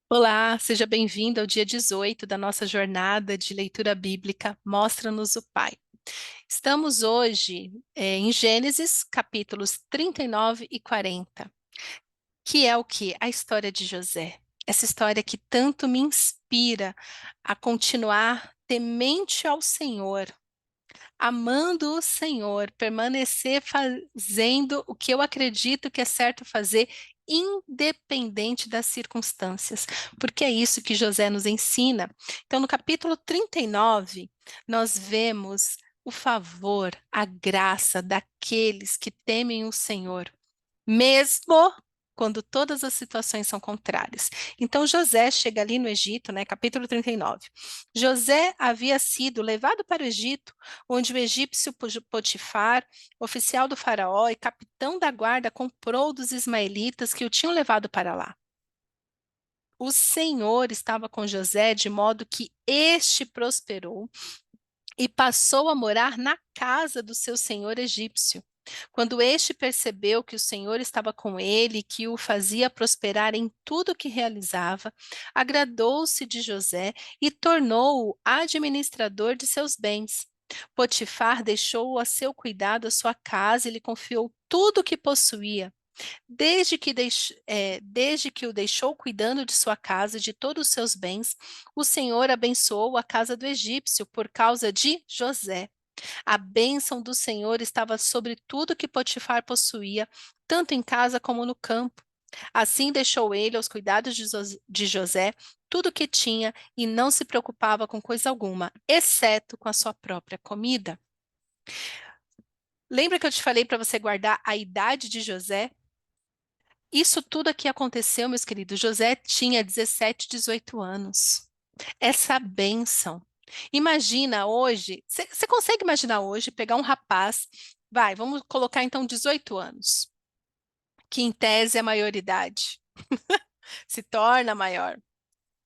Olá, seja bem-vindo ao dia 18 da nossa jornada de leitura bíblica Mostra-nos o Pai. Estamos hoje em Gênesis, capítulos 39 e 40, que é o que? A história de José. Essa história que tanto me inspira a continuar temente ao Senhor, amando o Senhor, permanecer fazendo o que eu acredito que é certo fazer, independente das circunstâncias, porque é isso que José nos ensina. Então, no capítulo 39, nós vemos o favor, a graça daqueles que temem o Senhor, mesmo quando todas as situações são contrárias. Então José chega ali no Egito, né, capítulo 39. José havia sido levado para o Egito, onde o egípcio Potifar, oficial do faraó e capitão da guarda, comprou dos ismaelitas que o tinham levado para lá. O Senhor estava com José de modo que este prosperou e passou a morar na casa do seu senhor egípcio. Quando este percebeu que o Senhor estava com ele e que o fazia prosperar em tudo que realizava, agradou-se de José e tornou-o administrador de seus bens. Potifar deixou-o a seu cuidado a sua casa e lhe confiou tudo o que possuía. Desde que o deixou cuidando de sua casa e de todos os seus bens, o Senhor abençoou a casa do egípcio por causa de José. A bênção do Senhor estava sobre tudo que Potifar possuía, tanto em casa como no campo. Assim deixou ele aos cuidados de José tudo o que tinha e não se preocupava com coisa alguma, exceto com a sua própria comida. Lembra que eu te falei para você guardar a idade de José? Isso tudo aqui aconteceu, meus queridos. José tinha 17, 18 anos. Essa bênção. Imagina hoje, você consegue imaginar hoje pegar um rapaz, vamos colocar então 18 anos, que em tese é a maioridade, se torna maior.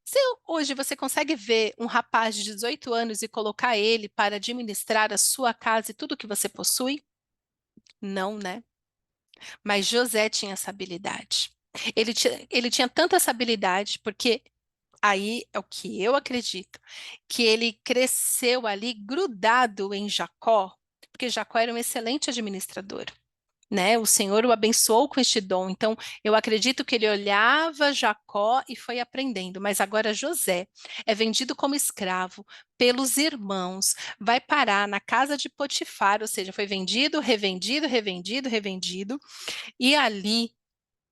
Se hoje você consegue ver um rapaz de 18 anos e colocar ele para administrar a sua casa e tudo que você possui? Não, né? Mas José tinha essa habilidade. Ele tinha tanta essa habilidade, porque aí é o que eu acredito, que ele cresceu ali grudado em Jacó, porque Jacó era um excelente administrador, né? O Senhor o abençoou com este dom. Então, eu acredito que ele olhava Jacó e foi aprendendo. Mas agora José é vendido como escravo pelos irmãos, vai parar na casa de Potifar, ou seja, foi vendido, revendido, revendido, revendido, e ali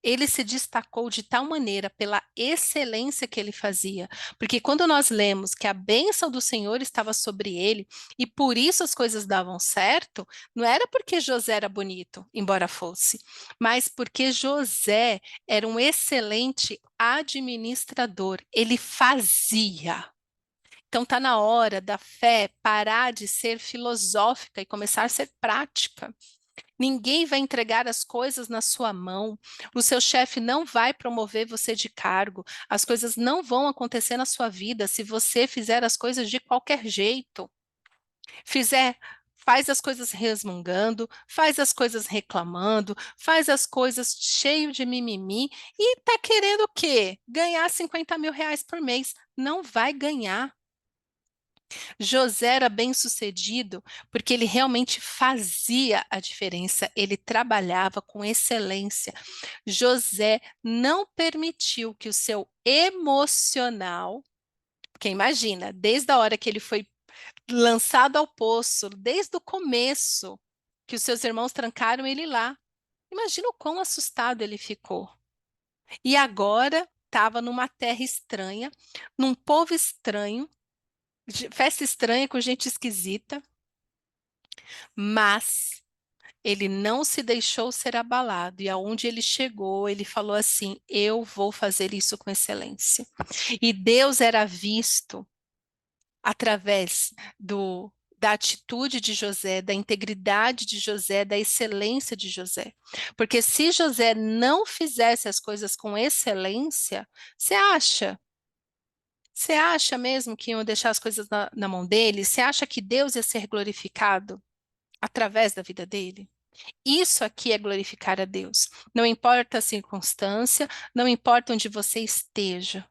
ele se destacou de tal maneira pela excelência que ele fazia, porque quando nós lemos que a bênção do Senhor estava sobre ele e por isso as coisas davam certo, não era porque José era bonito, embora fosse, mas porque José era um excelente administrador, ele fazia. Então está na hora da fé parar de ser filosófica e começar a ser prática. Ninguém vai entregar as coisas na sua mão. O seu chefe não vai promover você de cargo. As coisas não vão acontecer na sua vida se você fizer as coisas de qualquer jeito. Fizer, faz as coisas resmungando, faz as coisas reclamando, faz as coisas cheio de mimimi e tá querendo o quê? Ganhar 50 mil reais por mês. Não vai ganhar. José era bem-sucedido porque ele realmente fazia a diferença, ele trabalhava com excelência. José não permitiu que o seu emocional, porque imagina, desde a hora que ele foi lançado ao poço, desde o começo, que os seus irmãos trancaram ele lá. Imagina o quão assustado ele ficou. E agora estava numa terra estranha, num povo estranho, festa estranha com gente esquisita, mas ele não se deixou ser abalado, e aonde ele chegou, ele falou assim: eu vou fazer isso com excelência. E Deus era visto através da atitude de José, da integridade de José, da excelência de José. Porque se José não fizesse as coisas com excelência, você acha? Você acha mesmo que iam deixar as coisas na mão dele? Você acha que Deus ia ser glorificado através da vida dele? Isso aqui é glorificar a Deus. Não importa a circunstância, não importa onde você esteja.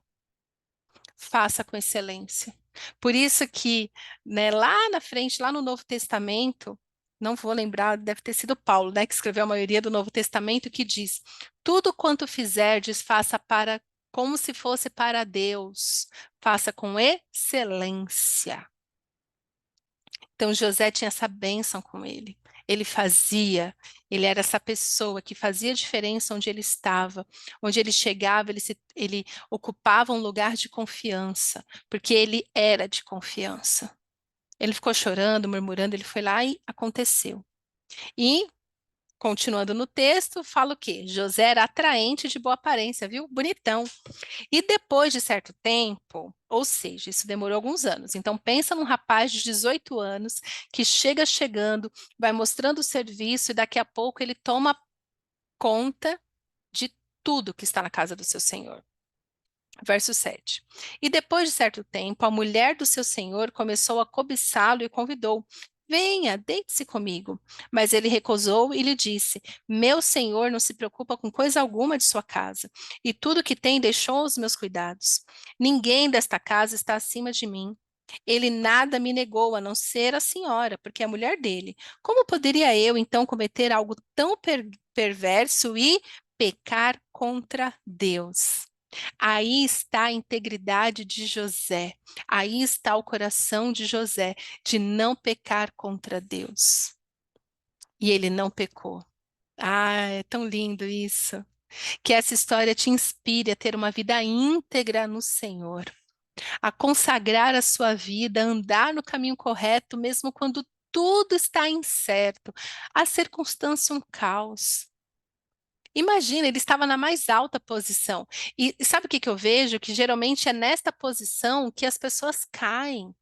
faça com excelência. Por isso que, né, lá na frente, lá no Novo Testamento, não vou lembrar, deve ter sido Paulo, né, que escreveu a maioria do Novo Testamento, que diz: tudo quanto fizerdes, faça para como se fosse para Deus, faça com excelência. Então José tinha essa bênção com ele. Ele fazia, ele era essa pessoa que fazia diferença onde ele estava, onde ele chegava, ele ocupava um lugar de confiança, porque ele era de confiança. Ele ficou chorando, murmurando, ele foi lá e aconteceu. E, continuando no texto, fala o quê? José era atraente de boa aparência, viu? Bonitão. E depois de certo tempo, ou seja, isso demorou alguns anos. Então pensa num rapaz de 18 anos que chega chegando, vai mostrando o serviço e daqui a pouco ele toma conta de tudo que está na casa do seu senhor. Verso 7. E depois de certo tempo, a mulher do seu senhor começou a cobiçá-lo e convidou: venha, deite-se comigo. Mas ele recusou e lhe disse: meu senhor não se preocupa com coisa alguma de sua casa, e tudo que tem deixou aos meus cuidados. Ninguém desta casa está acima de mim. Ele nada me negou, a não ser a senhora, porque é a mulher dele. Como poderia eu, então, cometer algo tão perverso e pecar contra Deus? Aí está a integridade de José. Aí está o coração de José de não pecar contra Deus. E ele não pecou. Ah, é tão lindo isso. Que essa história te inspire a ter uma vida íntegra no Senhor, a consagrar a sua vida, a andar no caminho correto, mesmo quando tudo está incerto, a circunstância um caos. Imagina, ele estava na mais alta posição. E sabe o que que eu vejo? Que geralmente é nesta posição que as pessoas caem.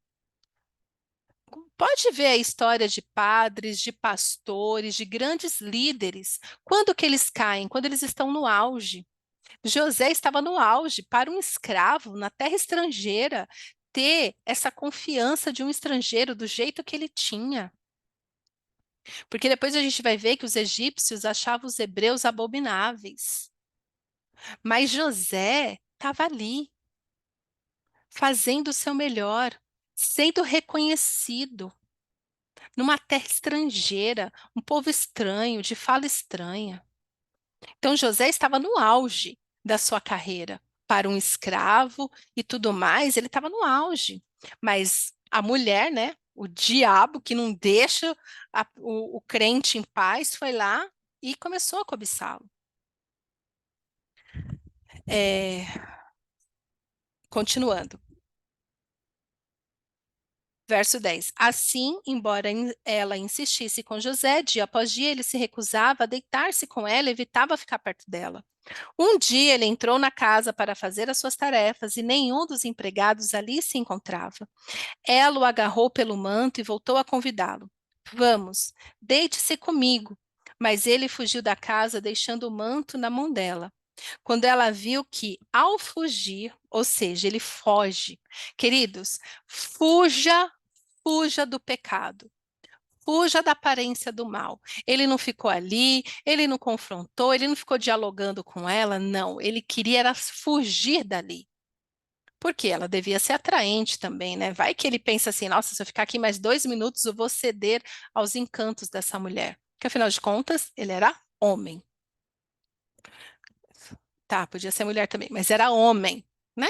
Pode ver a história de padres, de pastores, de grandes líderes. Quando que eles caem? Quando eles estão no auge. José estava no auge para um escravo na terra estrangeira ter essa confiança de um estrangeiro do jeito que ele tinha. Porque depois a gente vai ver que os egípcios achavam os hebreus abomináveis. Mas José estava ali, fazendo o seu melhor, sendo reconhecido numa terra estrangeira, um povo estranho, de fala estranha. Então José estava no auge da sua carreira. Para um escravo e tudo mais, ele estava no auge. Mas a mulher, né, o diabo que não deixa o crente em paz, foi lá e começou a cobiçá-lo. É, continuando. Verso 10. Assim, embora ela insistisse com José, dia após dia ele se recusava a deitar-se com ela, evitava ficar perto dela. Um dia ele entrou na casa para fazer as suas tarefas e nenhum dos empregados ali se encontrava. Ela o agarrou pelo manto e voltou a convidá-lo. Vamos, deite-se comigo. Mas ele fugiu da casa, deixando o manto na mão dela. Quando ela viu que, ao fugir, ou seja, ele foge, queridos, fuja, fuja do pecado. Fuja da aparência do mal. Ele não ficou ali, ele não confrontou, ele não ficou dialogando com ela, não. Ele queria era fugir dali. Porque ela devia ser atraente também, né? Vai que ele pensa assim: nossa, se eu ficar aqui mais 2 minutos, eu vou ceder aos encantos dessa mulher. Que afinal de contas, ele era homem. Tá, podia ser mulher também, mas era homem, né?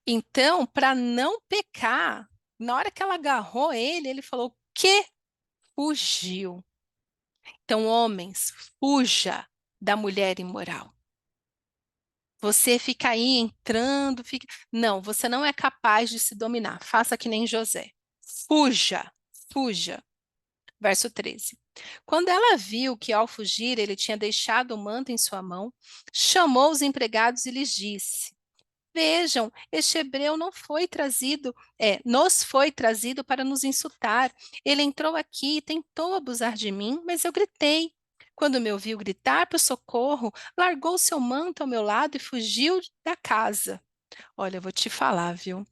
Então, para não pecar, na hora que ela agarrou ele, ele falou: que fugiu. Então, homens, fuja da mulher imoral. Você fica aí entrando, fica... Não, você não é capaz de se dominar. Faça que nem José. Fuja, fuja. Verso 13. Quando ela viu que ao fugir ele tinha deixado o manto em sua mão, chamou os empregados e lhes disse: vejam, este hebreu não foi trazido, nos foi trazido para nos insultar. Ele entrou aqui e tentou abusar de mim, mas eu gritei. Quando me ouviu gritar para o socorro, largou seu manto ao meu lado e fugiu da casa. Olha, eu vou te falar, viu?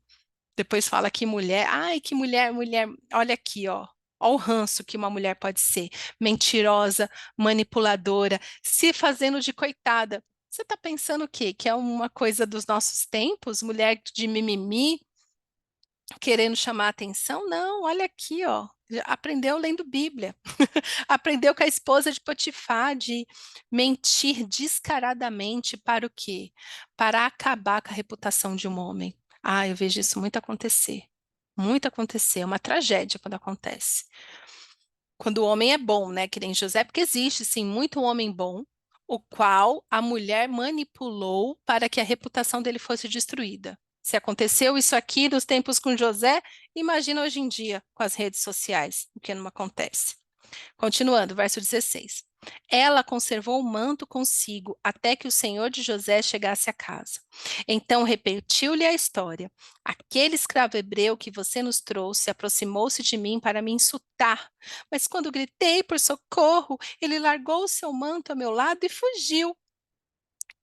Depois fala que mulher, ai, que mulher, mulher, olha aqui, ó. Olha o ranço que uma mulher pode ser, mentirosa, manipuladora, se fazendo de coitada. Você está pensando o quê? Que é uma coisa dos nossos tempos? Mulher de mimimi, querendo chamar atenção? Não, olha aqui, ó. Já aprendeu lendo Bíblia. Aprendeu com a esposa de Potifar de mentir descaradamente para o quê? Para acabar com a reputação de um homem. Ah, eu vejo isso muito acontecer. Muito acontecer. É uma tragédia quando acontece. Quando o homem é bom, né? Que nem José, porque existe sim muito homem bom, o qual a mulher manipulou para que a reputação dele fosse destruída. Se aconteceu isso aqui nos tempos com José, imagina hoje em dia com as redes sociais, o que não acontece. Continuando, verso 16. Ela conservou o manto consigo até que o senhor de José chegasse a casa. Então repetiu-lhe a história. Aquele escravo hebreu que você nos trouxe aproximou-se de mim para me insultar. Mas quando gritei por socorro, ele largou o seu manto a meu lado e fugiu.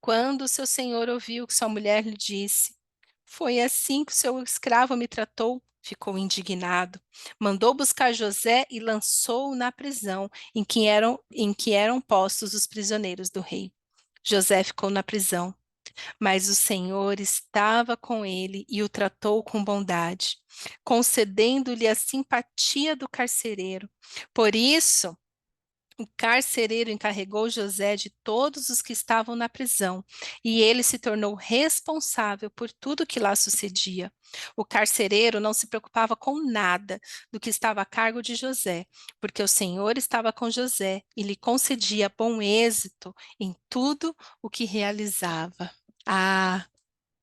Quando seu senhor ouviu o que sua mulher lhe disse, foi assim que o seu escravo me tratou. Ficou indignado. Mandou buscar José e lançou-o na prisão em que eram postos os prisioneiros do rei. José ficou na prisão, mas o Senhor estava com ele e o tratou com bondade, concedendo-lhe a simpatia do carcereiro. Por isso, o carcereiro encarregou José de todos os que estavam na prisão, e ele se tornou responsável por tudo que lá sucedia. O carcereiro não se preocupava com nada do que estava a cargo de José, porque o Senhor estava com José e lhe concedia bom êxito em tudo o que realizava. Ah,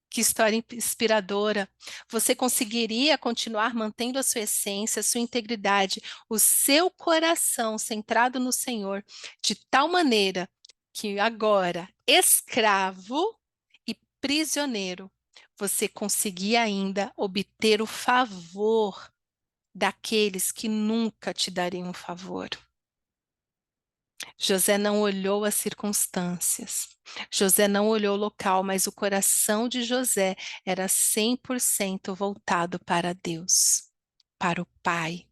que história inspiradora. Você conseguiria continuar mantendo a sua essência, a sua integridade, o seu coração centrado no Senhor, de tal maneira que agora, escravo e prisioneiro, você conseguia ainda obter o favor daqueles que nunca te dariam um favor. José não olhou as circunstâncias, José não olhou o local, mas o coração de José era 100% voltado para Deus, para o Pai.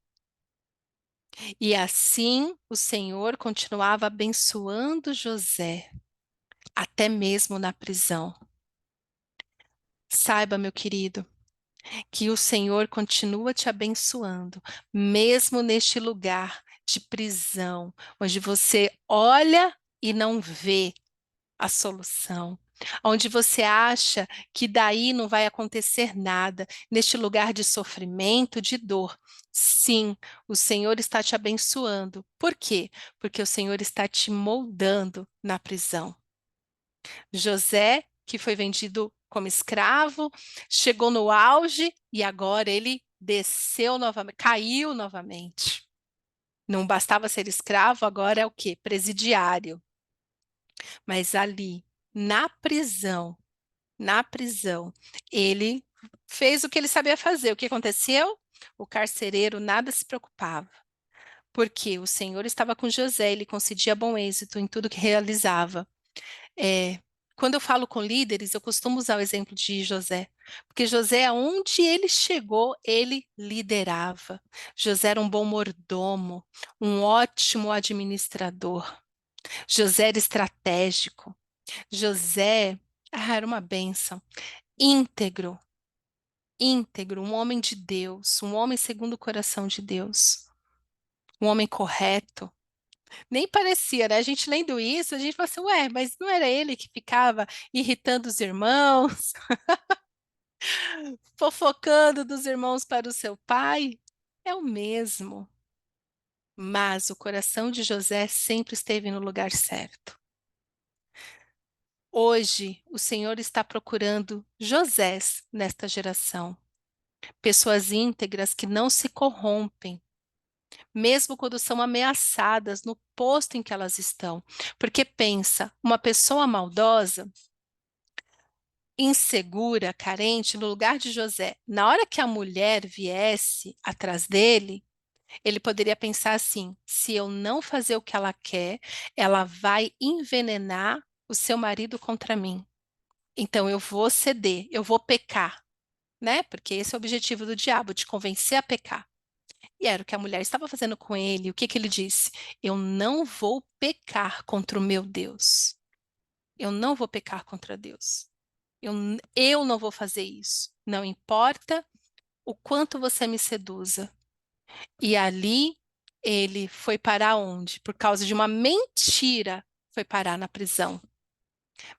E assim o Senhor continuava abençoando José, até mesmo na prisão. Saiba, meu querido, que o Senhor continua te abençoando, mesmo neste lugar de prisão, onde você olha e não vê a solução. Onde você acha que daí não vai acontecer nada, neste lugar de sofrimento, de dor. Sim, o Senhor está te abençoando. Por quê? Porque o Senhor está te moldando na prisão. José, que foi vendido como escravo, chegou no auge e agora ele desceu novamente, caiu novamente. Não bastava ser escravo, agora é o quê? Presidiário. Mas ali, na prisão, ele fez o que ele sabia fazer. O que aconteceu? O carcereiro nada se preocupava, porque o Senhor estava com José, ele concedia bom êxito em tudo que realizava. É, quando eu falo com líderes, eu costumo usar o exemplo de José, porque José, aonde ele chegou, ele liderava. José era um bom mordomo, um ótimo administrador. José era estratégico. José, era uma bênção. Íntegro, íntegro, um homem de Deus, um homem segundo o coração de Deus, um homem correto. Nem parecia, né? A gente lendo isso, a gente fala assim, ué, mas não era ele que ficava irritando os irmãos, fofocando dos irmãos para o seu pai? É o mesmo. Mas o coração de José sempre esteve no lugar certo. Hoje, o Senhor está procurando Josés nesta geração. Pessoas íntegras que não se corrompem, mesmo quando são ameaçadas no posto em que elas estão. Porque pensa, uma pessoa maldosa, insegura, carente, no lugar de José, na hora que a mulher viesse atrás dele, ele poderia pensar assim: se eu não fazer o que ela quer, ela vai envenenar o seu marido contra mim. Então eu vou ceder, eu vou pecar, né? Porque esse é o objetivo do diabo, te convencer a pecar. E era o que a mulher estava fazendo com ele. O que que ele disse? Eu não vou pecar contra o meu Deus. Eu não vou pecar contra Deus. Eu não vou fazer isso. Não importa o quanto você me seduza. E ali ele foi parar onde? Por causa de uma mentira, foi parar na prisão.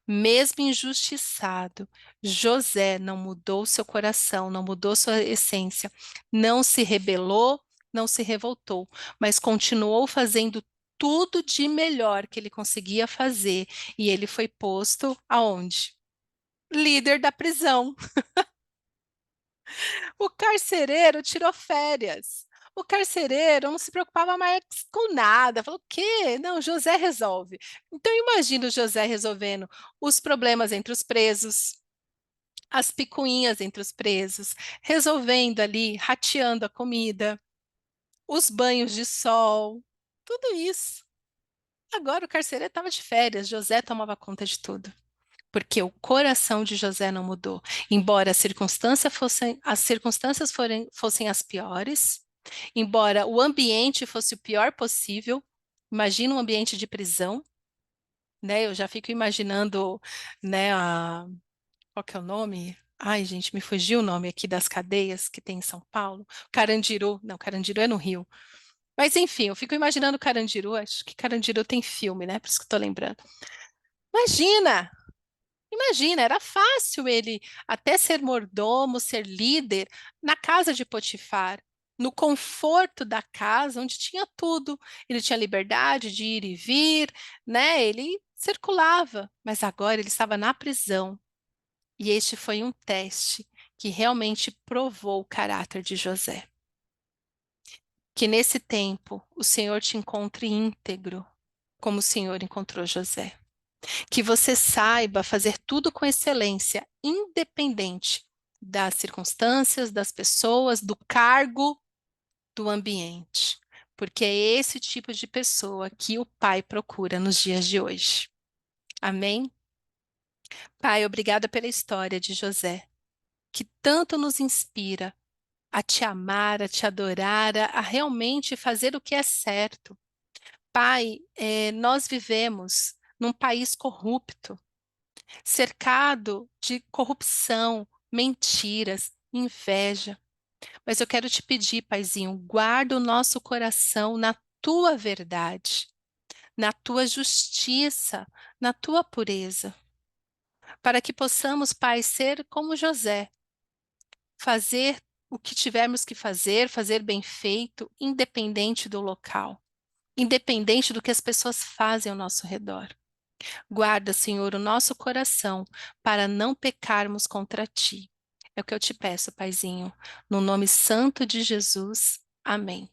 Mesmo injustiçado, José não mudou seu coração, não mudou sua essência, não se rebelou, não se revoltou, mas continuou fazendo tudo de melhor que ele conseguia fazer. E ele foi posto aonde? Líder da prisão. O carcereiro tirou férias. O carcereiro não se preocupava mais com nada. Falou: o quê? Não, José resolve. Então, imagina o José resolvendo os problemas entre os presos, as picuinhas entre os presos, resolvendo ali, rateando a comida, os banhos de sol, tudo isso. Agora o carcereiro estava de férias, José tomava conta de tudo. Porque o coração de José não mudou. Embora as circunstâncias fossem as piores, embora o ambiente fosse o pior possível, imagina um ambiente de prisão, né? Eu já fico imaginando, né, qual que é o nome? Ai, gente, me fugiu o nome aqui das cadeias que tem em São Paulo. Carandiru, não, Carandiru é no Rio. Mas enfim, eu fico imaginando Carandiru, acho que Carandiru tem filme, né? Por isso que eu tô lembrando. Imagina, Imagina, era fácil ele até ser mordomo, ser líder na casa de Potifar, no conforto da casa, onde tinha tudo. Ele tinha liberdade de ir e vir, né? Ele circulava, mas agora ele estava na prisão. E este foi um teste que realmente provou o caráter de José. Que nesse tempo o Senhor te encontre íntegro, como o Senhor encontrou José. Que você saiba fazer tudo com excelência, independente das circunstâncias, das pessoas, do cargo, do ambiente. Porque é esse tipo de pessoa que o Pai procura nos dias de hoje. Amém? Pai, obrigada pela história de José, que tanto nos inspira a te amar, a te adorar, a realmente fazer o que é certo. Pai, nós vivemos num país corrupto, cercado de corrupção, mentiras, inveja. Mas eu quero te pedir, Paizinho, guarda o nosso coração na tua verdade, na tua justiça, na tua pureza, para que possamos, Pai, ser como José, fazer o que tivermos que fazer, fazer bem feito, independente do local, independente do que as pessoas fazem ao nosso redor. Guarda, Senhor, o nosso coração para não pecarmos contra ti. É o que eu te peço, Paizinho, no nome santo de Jesus. Amém.